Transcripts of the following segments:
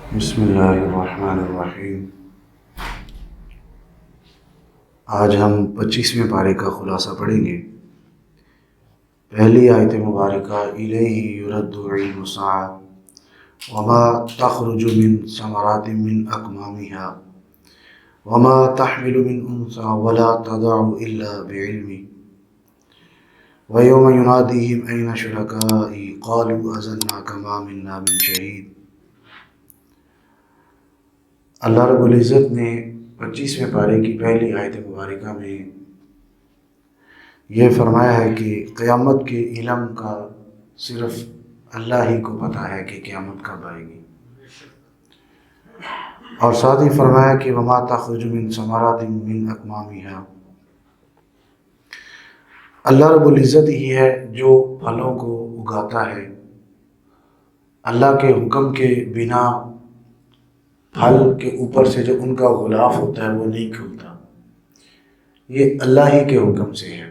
بسم اللہ الرحمن الرحیم۔ آج ہم 25ویں پارے کا خلاصہ پڑھیں گے۔ پہلی آیت مبارکہ الیہ یرد علم الساعۃ وما تخرج من ثمرات من اکمامها وما تحمل من انثى ولا تضع الا بعلمه ویوم ینادیہم این شرکائی قالوا اضلناک ما منا من شہید۔ اللہ رب العزت نے 25ویں پارے کی پہلی آیت مبارکہ میں یہ فرمایا ہے کہ قیامت کے علم کا صرف اللہ ہی کو پتہ ہے کہ قیامت کب آئے گی، اور ساتھ ہی فرمایا کہ وما تخرج من ثمرات من اکمامها، اللہ رب العزت ہی ہے جو پھلوں کو اگاتا ہے، اللہ کے حکم کے بنا پھل کے اوپر سے جو ان کا غلاف ہوتا ہے وہ نہیں کھلتا، یہ اللہ ہی کے حکم سے ہے۔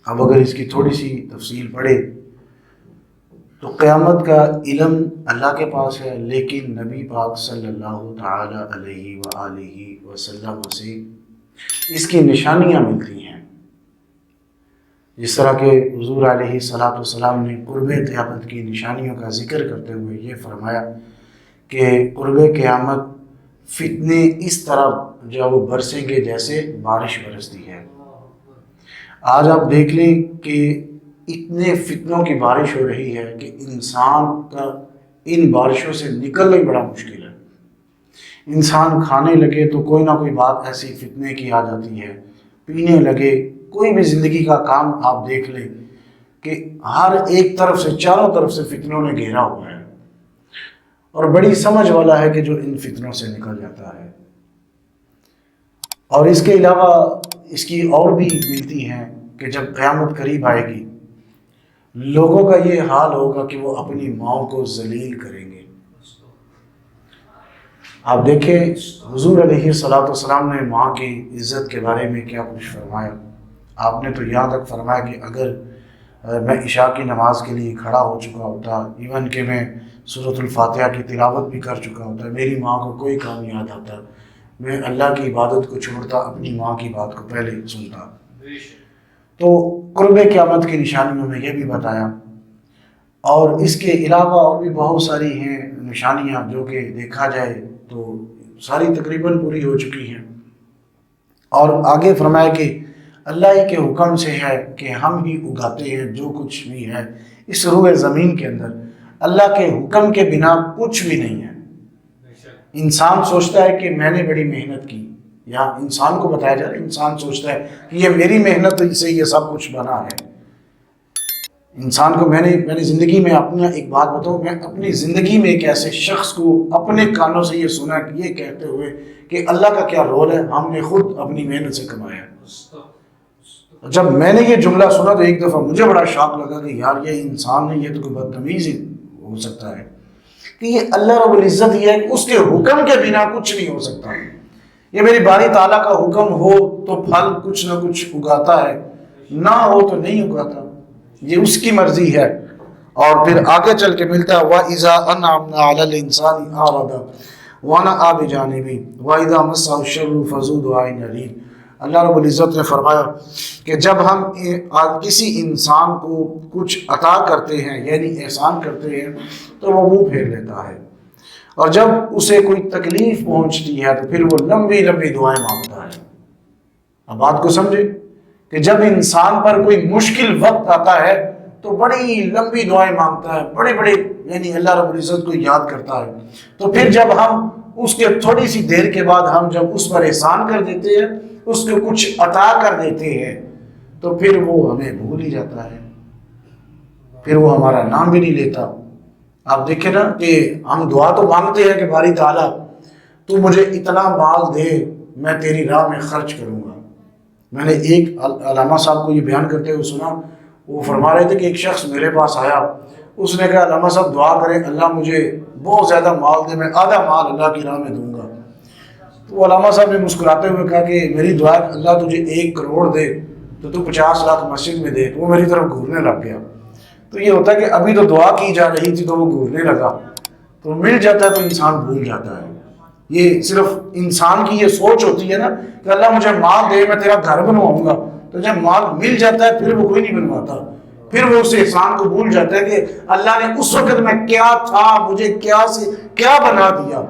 اب اگر اس کی تھوڑی سی تفصیل پڑھے تو قیامت کا علم اللہ کے پاس ہے، لیکن نبی پاک صلی اللہ تعالی علیہ وآلہ وسلم سے اس کی نشانیاں ملتی ہیں، جس طرح کہ حضور علیہ الصلوۃ والسلام نے قرب قیامت کی نشانیوں کا ذکر کرتے ہوئے یہ فرمایا کہ قرب قیامت فتنے اس طرح جو وہ برسیں گے جیسے بارش برستی ہے۔ آج آپ دیکھ لیں کہ اتنے فتنوں کی بارش ہو رہی ہے کہ انسان کا ان بارشوں سے نکلنا ہی بڑا مشکل ہے۔ انسان کھانے لگے تو کوئی نہ کوئی بات ایسی فتنے کی آ جاتی ہے، پینے لگے، کوئی بھی زندگی کا کام آپ دیکھ لیں کہ ہر ایک طرف سے چاروں طرف سے فتنوں نے گھیرا ہوا ہے، اور بڑی سمجھ والا ہے کہ جو ان فتنوں سے نکل جاتا ہے۔ اور اس کے علاوہ اس کی اور بھی ملتی ہیں کہ جب قیامت قریب آئے گی لوگوں کا یہ حال ہوگا کہ وہ اپنی ماؤں کو ذلیل کریں گے۔ آپ دیکھیں حضور علیہ الصلوۃ والسلام نے ماں کی عزت کے بارے میں کیا کچھ فرمایا۔ آپ نے تو یہاں تک فرمایا کہ اگر میں عشاء کی نماز کے لیے کھڑا ہو چکا ہوتا، ایون کہ میں سورۃ الفاتحہ کی تلاوت بھی کر چکا ہوتا، میری ماں کو کوئی کام یاد آتا، میں اللہ کی عبادت کو چھوڑتا، اپنی ماں کی بات کو پہلے سنتا۔ تو قرب قیامت کی نشانیوں میں یہ بھی بتایا، اور اس کے علاوہ اور بھی بہت ساری ہیں نشانیاں جو کہ دیکھا جائے تو ساری تقریباً پوری ہو چکی ہیں۔ اور آگے فرمایا کہ اللہ ہی کے حکم سے ہے کہ ہم ہی اگاتے ہیں جو کچھ بھی ہے اس روئے زمین کے اندر، اللہ کے حکم کے بنا کچھ بھی نہیں ہے۔ انسان سوچتا ہے کہ میں نے بڑی محنت کی، یا انسان کو بتایا جا رہا ہے، انسان سوچتا ہے کہ یہ میری محنت سے یہ سب کچھ بنا ہے۔ انسان کو میں نے زندگی میں اپنا ایک بات بتاؤں، میں اپنی زندگی میں ایک ایسے شخص کو اپنے کانوں سے یہ سنا کہ یہ کہتے ہوئے کہ اللہ کا کیا رول ہے، ہم نے خود اپنی محنت سے کمایا۔ جب میں نے یہ جملہ سنا تو ایک دفعہ مجھے بڑا شاک لگا کہ یار یہ انسان نہیں، یہ تو کوئی بدتمیز ہی ہو سکتا ہے کہ یہ اللہ رب العزت یہ ہے کہ اس کے حکم کے بنا کچھ نہیں ہو سکتا۔ یہ میری باری تعالیٰ کا حکم ہو تو پھل کچھ نہ کچھ اگاتا ہے، نہ ہو تو نہیں اگاتا، یہ اس کی مرضی ہے۔ اور پھر آگے چل کے ملتا ہے وَإِذَا أَنْعَمْنَا عَلَى الْإِنسَانِ أَعْرَضَ وَنَأَىٰ بِجَانِبِهِ وَإِذَا مَسَّهُ الشَّرُّ فَذُو دُعَاءٍ عَرِيضٍ۔ اللہ رب العزت نے فرمایا کہ جب ہم کسی انسان کو کچھ عطا کرتے ہیں یعنی احسان کرتے ہیں تو وہ منہ پھیر لیتا ہے، اور جب اسے کوئی تکلیف پہنچتی ہے تو پھر وہ لمبی لمبی دعائیں مانگتا ہے۔ اب بات کو سمجھے کہ جب انسان پر کوئی مشکل وقت آتا ہے تو بڑی لمبی دعائیں مانگتا ہے، بڑے بڑے یعنی اللہ رب العزت کو یاد کرتا ہے، تو پھر جب ہم اس کے تھوڑی سی دیر کے بعد ہم جب اس پر احسان کر دیتے ہیں، اس کو کچھ عطا کر دیتے ہیں، تو پھر وہ ہمیں بھول ہی جاتا ہے، پھر وہ ہمارا نام بھی نہیں لیتا۔ آپ دیکھیں نا کہ ہم دعا تو مانگتے ہیں کہ باری تعالیٰ تو مجھے اتنا مال دے، میں تیری راہ میں خرچ کروں گا۔ میں نے ایک علامہ صاحب کو یہ بیان کرتے ہوئے سنا، وہ فرما رہے تھے کہ ایک شخص میرے پاس آیا، اس نے کہا علامہ صاحب دعا کریں اللہ مجھے بہت زیادہ مال دے، میں آدھا مال اللہ کی راہ میں دوں گا۔ تو علامہ صاحب نے مسکراتے ہوئے کہا کہ میری دعا اللہ تجھے 1 کروڑ دے تو 50 لاکھ مسجد میں دے۔ وہ میری طرف گھورنے لگ گیا۔ تو یہ ہوتا ہے کہ ابھی تو دعا کی جا رہی تھی تو وہ گھورنے لگا، تو مل جاتا ہے تو انسان بھول جاتا ہے. یہ صرف انسان کی یہ سوچ ہوتی ہے نا کہ اللہ مجھے مال دے میں تیرا گھر بنواؤں گا، تو جب مال مل جاتا ہے پھر وہ کوئی نہیں بنواتا، پھر وہ اس احسان کو بھول جاتا ہے کہ اللہ نے اس وقت میں کیا تھا، مجھے کیا سے کیا بنا دیا،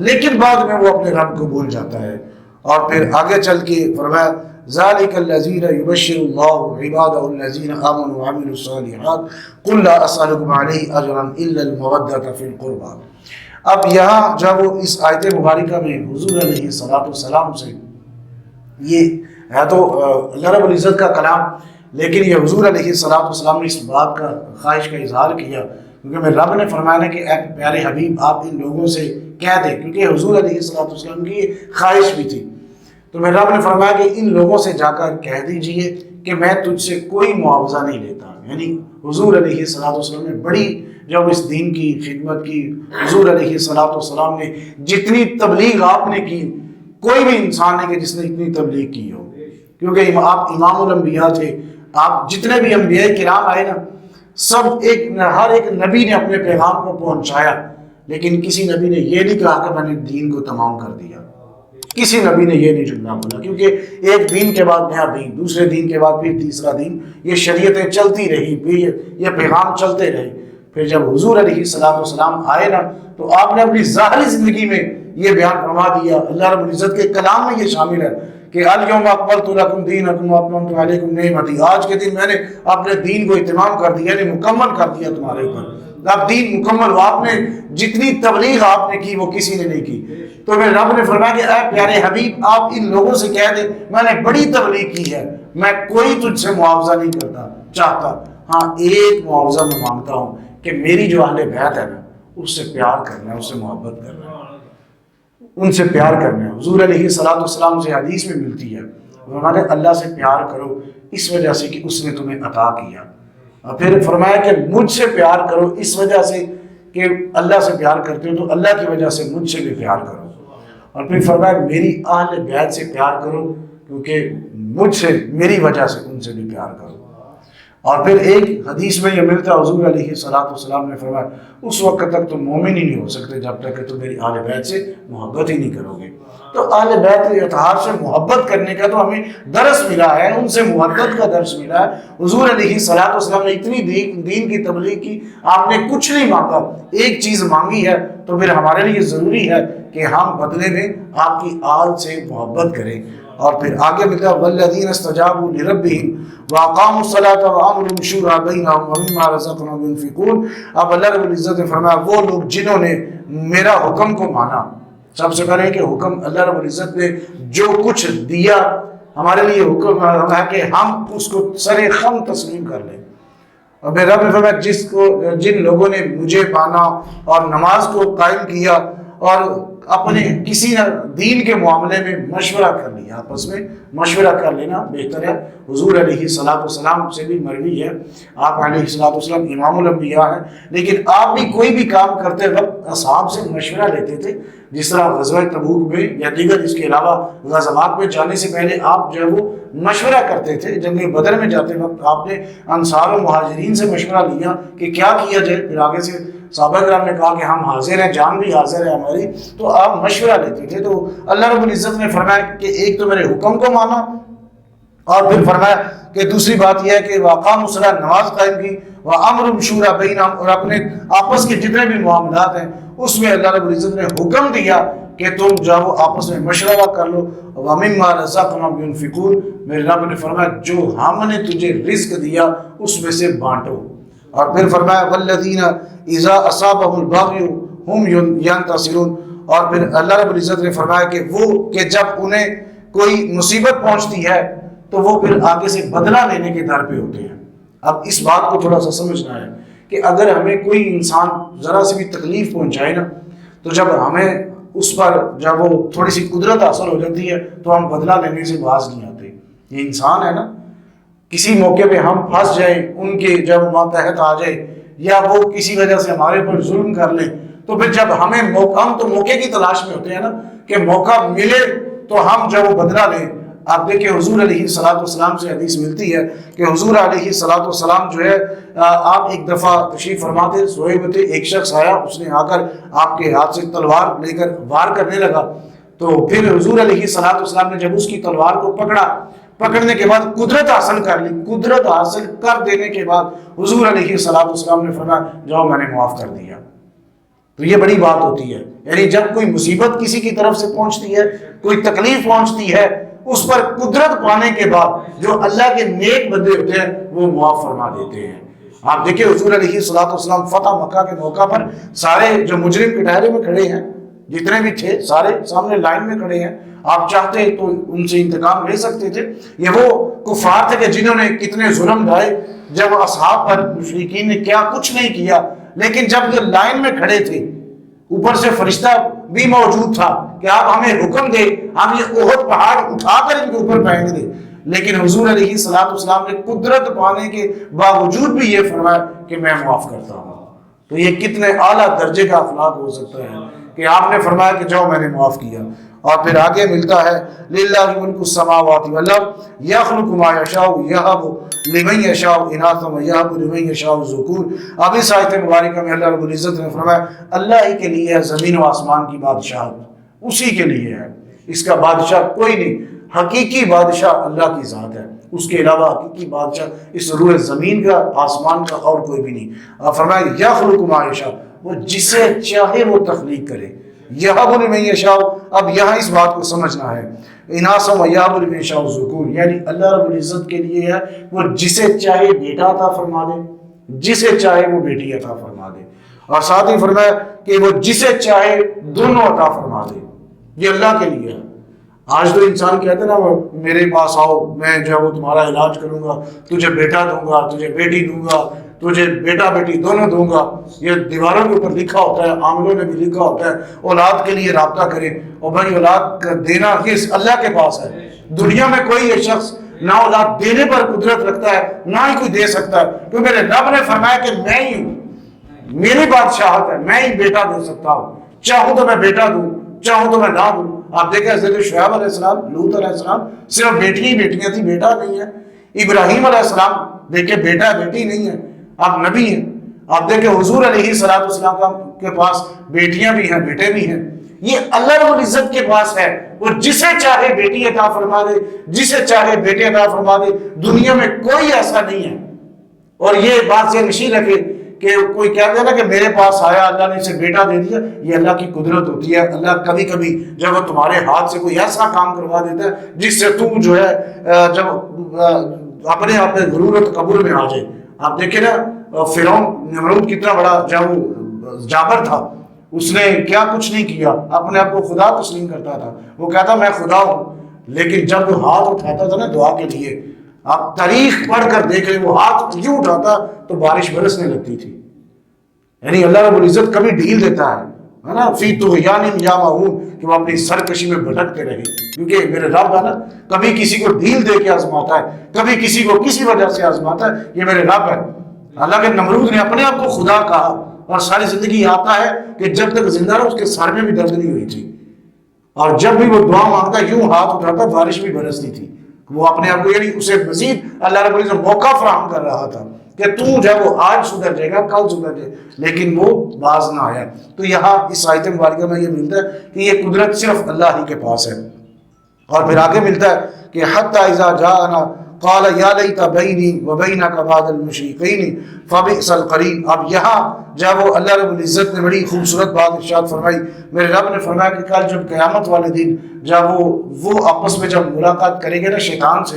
لیکن بعد میں وہ اپنے رب کو بھول جاتا ہے. اور پھر آگے چل کے فرمایا ذالک الذین یبشر اللہ عبادہ الذین آمنوا وعملوا الصالحات قل لا اسألکم علیہ اجرا الا المودۃ فی القربى. اب یہاں جب وہ اس آیت مبارکہ میں حضور علیہ السلام سے، یہ ہے تو اللہ رب العزت کا کلام، لیکن یہ حضور علیہ السلام نے اس بات کا خواہش کا اظہار کیا، کیونکہ میں رب نے فرمایا نا کہ اے پیارے حبیب آپ ان لوگوں سے کہہ دیں، کیونکہ حضور علیہ السلام کی یہ خواہش بھی تھی. تو میں رب نے فرمایا کہ ان لوگوں سے جا کر کہہ دیجئے کہ میں تجھ سے کوئی معاوضہ نہیں لیتا. یعنی حضور علیہ السلام نے بڑی جب اس دین کی خدمت کی، حضور علیہ السلام نے جتنی تبلیغ آپ نے کی، کوئی بھی انسان نہیں کہ جس نے اتنی تبلیغ کی ہو، کیونکہ آپ امام الانبیاء تھے. آپ جتنے بھی انبیاء کرام آئے نا، سب ہر ایک نبی نے اپنے پیغام کو پہنچایا، لیکن کسی نبی نے یہ نہیں کہا کہ میں نے دین کو تمام کر دیا. کسی نبی نے یہ نہیں جملہ بولا، کیونکہ ایک دین کے بعد نیا دین، دوسرے دین کے بعد پھر تیسرا دین، یہ شریعتیں چلتی رہی، پھر یہ پیغام چلتے رہے. پھر جب حضور علیہ السلام آئے نا، تو آپ نے اپنی ظاہری زندگی میں یہ بیان فرما دیا. اللہ رب العزت کے کلام میں یہ شامل ہے کہ الیوم اکملت لکم دینکم واتممت علیکم نعمتی، آج کے دن میں نے اپنے دین کو اتمام کر دیا، یعنی مکمل کر دیا تمہارے اوپر. اب دین مکمل ہوا. آپ نے جتنی تبلیغ آپ نے کی وہ کسی نے نہیں کی. تو میں رب نے فرمایا کہ اے پیارے حبیب آپ ان لوگوں سے کہہ دیں میں نے بڑی تبلیغ کی ہے، میں کوئی تجھ سے معاوضہ نہیں کرتا چاہتا. ہاں ایک معاوضہ میں مانگتا ہوں کہ میری جو اہل بیت ہے نا، اس سے پیار کرنا ہے، اس سے محبت کرنا ہے، ان سے پیار کرنا ہے. حضور علیہ السلام سے حدیث میں ملتی ہے، ہمارے اللہ سے پیار کرو اس وجہ سے کہ اس نے تمہیں عطا کیا. اور پھر فرمایا کہ مجھ سے پیار کرو اس وجہ سے کہ اللہ سے پیار کرتے ہو تو اللہ کی وجہ سے مجھ سے بھی پیار کرو. اور پھر فرمایا میری اہل بیت سے پیار کرو کیونکہ مجھ سے، میری وجہ سے ان سے بھی پیار کرو. اور پھر ایک حدیث میں یہ ملتا ہے، حضور علیہ السلام نے فرمایا اس وقت تک تم مومن ہی نہیں ہو سکتے جب تک کہ تم میری اہل بیت سے محبت ہی نہیں کرو گے. تو اہل بیت اطہار سے محبت کرنے کا تو ہمیں درس ملا ہے، ان سے محبت کا درس ملا ہے. حضور علیہ السلام نے اتنی دین کی تبلیغ کی، آپ نے کچھ نہیں مانگا، ایک چیز مانگی ہے. تو پھر ہمارے لیے ضروری ہے کہ ہم بدلے میں آپ کی آل سے محبت کریں. اور پھر آگے ملتا ہے والذین استجابوا لربہم واقاموا الصلاۃ وامروا شورى بینہم ومما رزقناہم ينفقون. اب اللہ رب العزت نے فرمایا وہ لوگ جنہوں نے میرا حکم کو مانا. سب سے پہلے کہ حکم اللہ رب العزت نے جو کچھ دیا ہمارے لیے حکم ہے کہ ہم اس کو سر خم تسلیم کر لیں. اور میرے رب نے فرمایا جن لوگوں نے مجھے مانا اور نماز کو قائم کیا اور اپنے کسی دین کے معاملے میں مشورہ کر لیا، آپس میں مشورہ کر لینا بہتر ہے. حضور علیہ السلام سے بھی مروی ہے، آپ علیہ السلام امام الانبیاء ہیں، لیکن آپ بھی کوئی بھی کام کرتے وقت اصحاب سے مشورہ لیتے تھے. جس طرح غزوہ تبوک میں یا دیگر اس کے علاوہ غزوات میں جانے سے پہلے آپ جو ہے وہ مشورہ کرتے تھے. جنگ بدر میں جاتے وقت آپ نے انصار و مہاجرین سے مشورہ لیا کہ کیا کیا جائے. پھر آگے سے صحابہ کرام نے کہا کہ ہم حاضر ہیں، جان بھی حاضر ہے ہماری. تو آپ مشورہ لیتے تھے. تو اللہ رب العزت نے فرمایا کہ ایک تو میرے حکم کو مانا، اور پھر فرمایا کہ دوسری بات یہ ہے کہ واقاموا الصلاۃ، نماز قائم کی، وامروا شورى بینہم، اور اپنے آپس کے جتنے بھی معاملات ہیں اس میں اللہ رب العزت نے حکم دیا کہ تم جاؤ آپس میں مشورہ کر لو. ومما رزقناہم ينفقون، میرے رب نے فرمایا جو ہم نے تجھے رزق دیا اس میں سے بانٹو. اور پھر فرمایا والذین اذا اصابهم البغی هم ینتصرون. اور پھر اللہ رب العزت نے فرمایا کہ وہ کہ جب انہیں کوئی مصیبت پہنچتی ہے تو وہ پھر آگے سے بدلہ لینے کے در پہ ہوتے ہیں. اب اس بات کو تھوڑا سا سمجھنا ہے کہ اگر ہمیں کوئی انسان ذرا سی بھی تکلیف پہنچائے نا، تو جب ہمیں اس پر جب وہ تھوڑی سی قدرت حاصل ہو جاتی ہے تو ہم بدلہ لینے سے باز نہیں آتے. یہ انسان ہے نا، کسی موقع پہ ہم پھنس جائیں، ان کے جب ماتحت آ جائے یا وہ کسی وجہ سے ہمارے پر ظلم کر لیں، تو پھر جب ہمیں موقع، ہم تو موقع کی تلاش میں ہوتے ہیں نا کہ موقع ملے تو ہم جب وہ بدلہ لیں. آپ دیکھیں حضور علیہ السلام سے حدیث ملتی ہے کہ حضور علیہ السلام جو ہے آپ ایک دفعہ تشریف فرما تھے، سوئے ہوئے تھے، ایک شخص آیا، اس نے آ کر آپ کے ہاتھ سے تلوار لے کر وار کرنے لگا، تو پھر حضور علیہ السلام نے جب اس کی تلوار کو پکڑنے کے بعد قدرت حاصل کر لی، قدرت حاصل کر دینے کے بعد حضور علیہ السلام نے فرمایا جاؤ میں نے معاف کر دیا۔ تو یہ بڑی بات ہوتی ہے، یعنی جب کوئی مصیبت کسی کی طرف سے پہنچتی ہے، کوئی تکلیف پہنچتی ہے، اس پر قدرت پانے کے بعد جو اللہ کے نیک بندے ہوتے ہیں وہ معاف فرما دیتے ہیں۔ آپ دیکھیں حضور علیہ السلام فتح مکہ کے موقع پر سارے جو مجرم کٹہرے میں کھڑے ہیں، جتنے بھی تھے سارے سامنے لائن میں کھڑے ہیں، آپ چاہتے تو ان سے انتقام لے سکتے تھے۔ یہ وہ کفار تھے کہ جنہوں نے کتنے ظلم ڈھائے، جب اصحاب پر مشرکین نے کیا کچھ نہیں کیا، لیکن جب یہ لائن میں کھڑے تھے، اوپر سے فرشتہ بھی موجود تھا کہ آپ ہمیں حکم دے، ہم یہ احد پہاڑ اٹھا کر ان کے اوپر پھینک دیں، لیکن حضور علیہ السلام نے قدرت پانے کے باوجود بھی یہ فرمایا کہ میں معاف کرتا ہوں۔ تو یہ کتنے اعلیٰ درجے کا اخلاق ہو سکتا ہے کہ آپ نے فرمایا کہ جاؤ میں نے معاف کیا۔ اور پھر آگے ملتا ہے للہ ملک السماوات والارض یخلق ما یشاء یہب لمن یشاء اناثا ویہب لمن یشاء الذکور۔ اب اس آیت مبارکہ میں اللہ رب العزت نے فرمایا اللہ ہی کے لیے ہے زمین و آسمان کی بادشاہت، اسی کے لیے ہے، اس کا بادشاہ کوئی نہیں، حقیقی بادشاہ اللہ کی ذات ہے، اس کے علاوہ حقیقی بادشاہ اس روح زمین کا آسمان کا اور کوئی بھی نہیں۔ اور فرمایا یخلق ما یشاء، وہ جسے چاہے وہ تخلیق کرے، یہب لمن یشاء، اب یہاں اس بات کو سمجھنا ہے، اناثا ویہب لمن یشاء الذکور، یعنی اللہ رب العزت کے لیے ہے وہ جسے چاہے بیٹا عطا فرما دے، جسے چاہے وہ بیٹی عطا فرما دے، اور ساتھ ہی فرمایا کہ وہ جسے چاہے دونوں عطا فرما دے، یہ اللہ کے لیے ہے۔ آج تو انسان کہتے ہیں نا میرے پاس آؤ میں جو ہے وہ تمہارا علاج کروں گا، تجھے بیٹا دوں گا، تجھے بیٹی دوں گا، تجھے بیٹا بیٹی دونوں دوں گا، یہ دیواروں کے اوپر لکھا ہوتا ہے، عاملوں میں بھی لکھا ہوتا ہے اولاد کے لیے رابطہ کریں، اور بھائی اولاد کا دینا یہ اللہ کے پاس ہے، دنیا میں کوئی یہ شخص نہ اولاد دینے پر قدرت رکھتا ہے نہ ہی کوئی دے سکتا ہے، کیونکہ میرے رب نے فرمایا کہ میں ہی ہوں، میری بادشاہت ہے، میں ہی بیٹا دے سکتا ہوں، چاہوں تو میں بیٹا دوں، چاہوں تو میں نہ دوں۔ آپ دیکھیں حضرت شعیب علیہ السلام، لوط علیہ السلام صرف بیٹی ہی بیٹیاں تھیں، بیٹا نہیں ہے۔ ابراہیم علیہ السلام دیکھیں بیٹا بیٹی نہیں ہے، آپ نبی ہیں۔ آپ دیکھیں حضور علیہ السلام کے پاس بیٹیاں بھی ہیں بیٹے بھی ہیں، یہ اللہ رب العزت کے پاس ہے، وہ جسے چاہے بیٹی عطا فرما دے، جسے چاہے بیٹے عطا فرما دے، دنیا میں کوئی ایسا نہیں ہے۔ اور یہ بات سے نشین رکھے کہ کوئی کہتا ہے نا کہ میرے پاس آیا اللہ نے اسے بیٹا دے دیا، یہ اللہ کی قدرت ہوتی ہے۔ اللہ کبھی کبھی جب وہ تمہارے ہاتھ سے کوئی ایسا کام کروا دیتا ہے جس سے تم جو ہے جب اپنے آپ میں غرور و تکبر میں آ جائے۔ آپ دیکھیں نا فرعون نمرود کتنا بڑا جب وہ جابر تھا، اس نے کیا کچھ نہیں کیا، اپنے آپ کو خدا تسلیم کرتا تھا، وہ کہتا میں خدا ہوں، لیکن جب وہ ہاتھ اٹھاتا تھا نا دعا کے لیے، آپ تاریخ پڑھ کر دیکھ لیں وہ ہاتھ یوں اٹھاتا تو بارش برسنے لگتی تھی۔ یعنی اللہ رب العزت کبھی ڈھیل دیتا ہے نا، فی طغیان یعمہون، کہ وہ اپنی سرکشی میں بھٹکتے رہے، کیونکہ میرے رب ہے نا کبھی کسی کو ڈھیل دے کے آزماتا ہے، کبھی کسی کو کسی وجہ سے آزماتا ہے، یہ میرے رب ہے۔ حالانکہ نمرود نے اپنے آپ کو خدا کہا اور ساری زندگی آتا ہے کہ جب تک زندہ رہا اس کے سر میں بھی درد نہیں ہوئی تھی، اور جب بھی وہ دعا مانگتا یوں ہاتھ اٹھاتا بارش بھی برستی تھی۔ وہ اپنے آپ کو یعنی اسے مزید اللہ رب العزت موقع فراہم کر رہا تھا کہ تو جب وہ آج سدھر جائے گا کل سدھر جائے، لیکن وہ باز نہ آیا۔ تو یہاں اس آیت مبارکہ میں یہ ملتا ہے کہ یہ قدرت صرف اللہ ہی کے پاس ہے۔ اور پھر آگے ملتا ہے کہ حتی اذا جاءنا قال یا لیت بینی و بینک بعد المشرکین فبئس القرین۔ اب یہاں جب وہ اللہ رب العزت نے بڑی خوبصورت بات ارشاد فرمائی، میرے رب نے فرمایا کہ کل جب قیامت والے دن جب وہ آپس میں جب ملاقات کریں گے نا شیطان سے،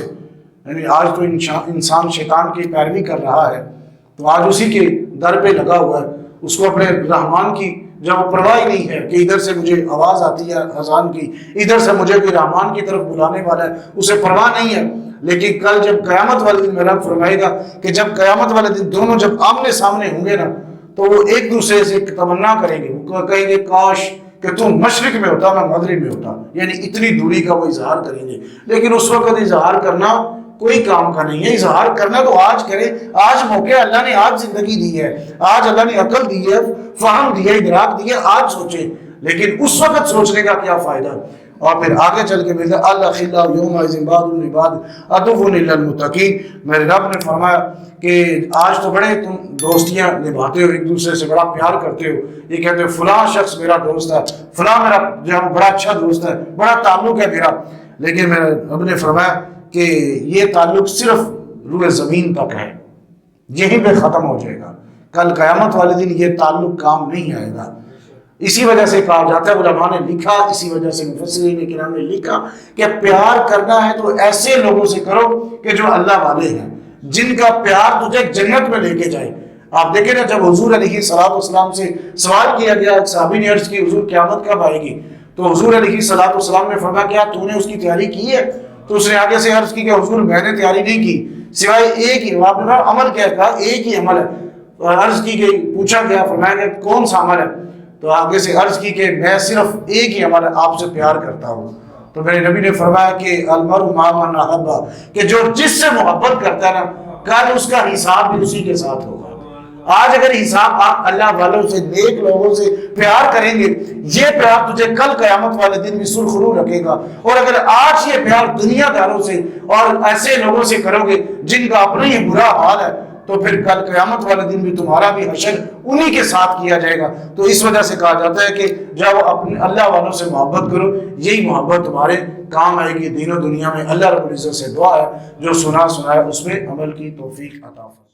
یعنی آج تو انسان شیطان کی پیروی کر رہا ہے، تو آج اسی کے در پہ لگا ہوا ہے، اس کو اپنے رحمان کی جب وہ پرواہ نہیں ہے کہ ادھر سے مجھے آواز آتی ہے اذان کی، ادھر سے مجھے کوئی رحمان کی طرف بلانے والا ہے، اسے پرواہ نہیں ہے۔ لیکن کل جب قیامت والے دن میرا رب فرمائے گا کہ جب قیامت والے دن دونوں جب آمنے سامنے ہوں گے نا، تو وہ ایک دوسرے سے تمنا کریں گے، وہ کہیں گے کاش کہ تم مشرق میں ہوتا میں مغرب میں ہوتا، یعنی اتنی دوری کا وہ اظہار کریں گے۔ لیکن اس وقت اظہار کرنا کوئی کام کا نہیں ہے، اظہار کرنا تو آج کرے، آج موقع اللہ نے آج زندگی دی ہے، آج اللہ نے عقل دی ہے، فہم دی ہے، ادراک دی ہے، آج سوچے۔ لیکن اس وقت سوچنے کا کیا فائدہ؟ اور پھر آگے چل کے ملتا الاخلاء یومئذ بعضهم لبعض عدو الا المتقین. میرے رب نے فرمایا کہ آج تو بڑے تم دوستیاں نبھاتے ہو، ایک دوسرے سے بڑا پیار کرتے ہو، یہ کہتے ہو فلاں شخص میرا دوست ہے، فلاں میرا جو ہے بڑا اچھا دوست ہے، بڑا تعلق ہے میرا، لیکن میرے رب نے فرمایا کہ یہ تعلق صرف روئے زمین تک ہے، یہیں پہ ختم ہو جائے گا، کل قیامت والے دن یہ تعلق کام نہیں آئے گا. اسی وجہ سے کہا جاتا ہے، علماء نے لکھا، اسی وجہ سے مفسرین کرام نے لکھا کہ پیار کرنا ہے تو ایسے لوگوں سے کرو کہ جو اللہ والے ہیں، جن کا پیار تجھے جنت میں لے کے جائے. آپ دیکھیں نا، جب حضور علیہ السلام سے سوال کیا گیا، ایک صحابی نے عرض کی حضور قیامت کب آئے گی؟ تو حضور علیہ السلام نے فرمایا کیا تو نے اس کی تیاری کی ہے؟ تو اس نے آگے سے عرض کی کہ حضور میں نے تیاری نہیں کی سوائے ایک ہی، آپ نے عمل کیا کہا؟ ایک ہی عمل ہے. عرض کی گئی، پوچھا گیا، فرمایا کہ کون سا عمل ہے؟ تو آگے سے عرض کی کہ میں صرف ایک ہی عمل آپ سے پیار کرتا ہوں. تو میرے نبی نے فرمایا کہ المرء مع من احب، کہ جو جس سے محبت کرتا ہے نا، کل اس کا حساب بھی اسی کے ساتھ ہوگا. آج اگر حساب آپ اللہ والوں سے، نیک لوگوں سے پیار کریں گے، یہ پیار تجھے کل قیامت والے دن بھی سرخرو رکھے گا. اور اگر آج یہ پیار دنیا داروں سے اور ایسے لوگوں سے کرو گے جن کا اپنا ہی برا حال ہے، تو پھر کل قیامت والے دن بھی تمہارا بھی حشر انہی کے ساتھ کیا جائے گا. تو اس وجہ سے کہا جاتا ہے کہ جب اپنے اللہ والوں سے محبت کرو، یہی محبت تمہارے کام آئے گی دین و دنیا میں. اللہ رب العزت سے دعا ہے جو سنا ہے اس میں عمل کی توفیق عطا فرمائے.